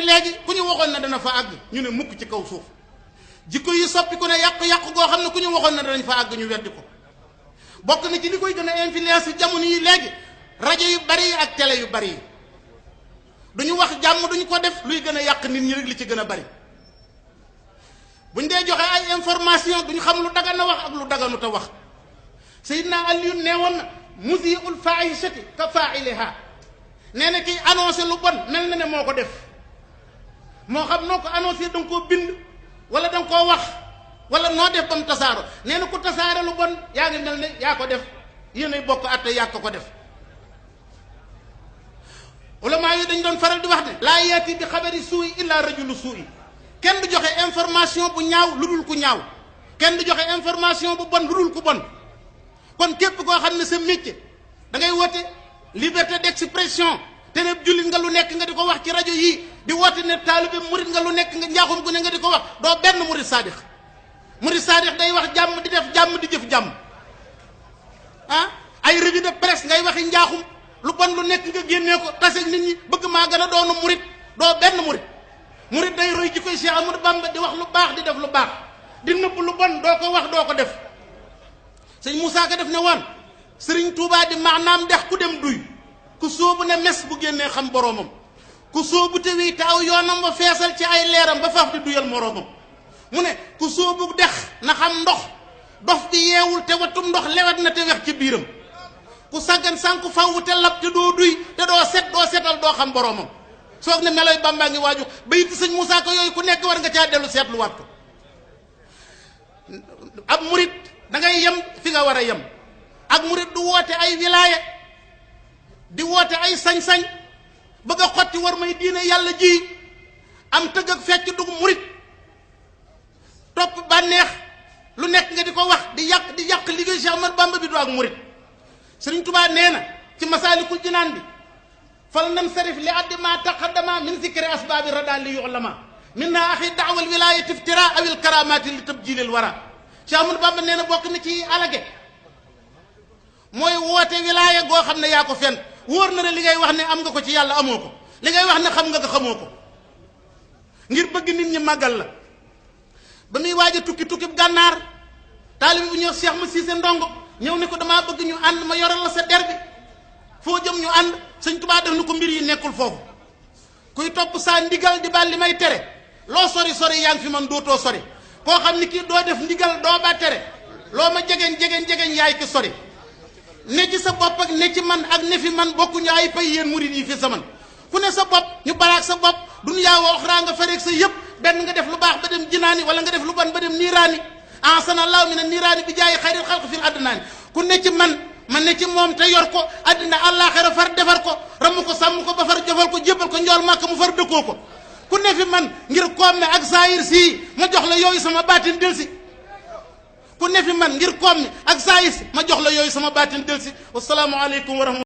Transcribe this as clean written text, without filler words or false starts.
léegi ku ñu waxoon na dana fa àgg ñu ne mukk ci kaw suuf jikko yi soppi ku ne yàqu-yàqu goo xam ne ku ñu waxoon na danañ fa àgg ñu weddi ko bokk na ci li koy gën a influence jamono yi léegi rajo yu bari yi ak télé yu bari yi duñu wax jàmm duñu ko def luy gën a yàq nit ñi rek li ci gën a bari buñ dee joxe ay information duñu xam lu dagan a wax ak lu daganut a wax Seydina Aliyun nee woon na musii'ul faahishati ka faa'iliha nee na kiy annoncé lu bon mel na ne moo ko def moo xam noo ko annoncé da nga koo bind wala da nga koo wax wala noo def ba mu tasaaro nee na ku tasaare lu bon yaa ngi mel ne yaa ko def yéenay bokk atte yàq ko def ulama yi dañ doon faral di wax ne laa yaati bi xabari suuy illa rajulu suuy kenn du joxe information bu ñaaw lu dul ku ñaaw kenn du joxe information bu bon lu dul ku bon kon képp koo xam ne sa métier da ngay woote liberté d'expression te ne jullit nga lu nekk nga di ko wax ci rajo yii di woote ne taalibe murit nga lu nekk nga njaaxum gu ne nga di ko wax doo benn murit saadix day wax jàmm di def jàmm di jëf jàmm ah ay revue de presse ngay waxi njaaxum lu bon lu nekk nga génnee ko taseeg nit ñi bëgg maa gën a doonu murit doo benn murit day roy ji koy Cheikh Amadou Bamba di wax lu baax di def lu baax di nëbb lu bon doo ko wax doo ko def sëñ Moussa Ka def ne woon sëriñ Touba di maanaam dex ku dem duy ku sóobu ne mes bu génnee xam boroomam ku sóobu te wii te aw yoonam ba feesal ci ay leeram ba faaf di duyal moroomam mu ne ku sóobu dex na xam ndox dof bi yeewul te watum ndox lewet na te wex ci biiram ku saggan sànku fawwu te lab te doo duy te doo setal doo xam boroomam soog ne meloy Bàmbaa ngi waaju bayit sëñ Moussa Ka yooyu ku nekk war nga caa dellu seetluwaat ko ab murit da ngay yem fi nga war a yem ak murit du woote ay wilaaya di woote ay sañ-sañ bëgg a xotti war may diine yàlla ji am tëgg ak fecc dugg murit topp bànneex lu nekk nga di ko wax di yàq liggéey Cheikh Ahmadou Bamba bi du ak murit Sëriñ Tuubaa nee na ci Masaalikul Jinaan bi fal nansarif li addi ma taqaddama min zikri asbaabi rada li yu'lama minna axi daawal wilayati iftira awil karamati li tabjilil wara Cheikh Ahmadou Bamba nee na bokk na ci alage mooy woote wilaaya goo xam ne yaa ko fen wóor na ne li ngay wax ne am nga ko ci yàlla amoo ko li ngay wax ne xam nga ko xamoo ko ngir bëgg nit ñi màggal la ba muy waaj a tukki gànnaar taalibi bu ñëw Cheikh ma Siise Ndongo ñëw ne ko damaa bëgg ñu ànd ma yoral la sa der bi foo jëm ñu ànd sëñ Tuubaa def na ko mbir yi nekkul foofu kuy topp saa ndigal di baal li may tere loo sori yaa ngi fi man dootoo sori koo xam ni kii doo def ndigal doo ba tere loo ma jegeñ yaay ki sori ne ci sa bopp ak ne ci man ak ne fi man bokkuñu ay pay yéen murid yi fi sa man ku ne sa bopp ñu baraak sa bopp dunyaa wa oxraa nga fareeg sa yëpp benn nga def lu baax ba dem jinaani wala nga def lu ban ba dem niiraani ahsanallahu mina niiraani bi jaayi xayril xalq fil adnaani ku ne ci man ne ci moom te yor ko àddina àllaaxira far defar ko ramm ko sàmm ko ba far jofal ko jébbal ko njool màkk mu far dëkkoo ko ku ne fi man ngir koom mi ak saayir sii ma jox la yooyu sama baatin delsi ku ne fi man ngir koom mi ak saayir si ma jox la yooyu sama baatin delsi wasalaamu aleykum wa rahmatulah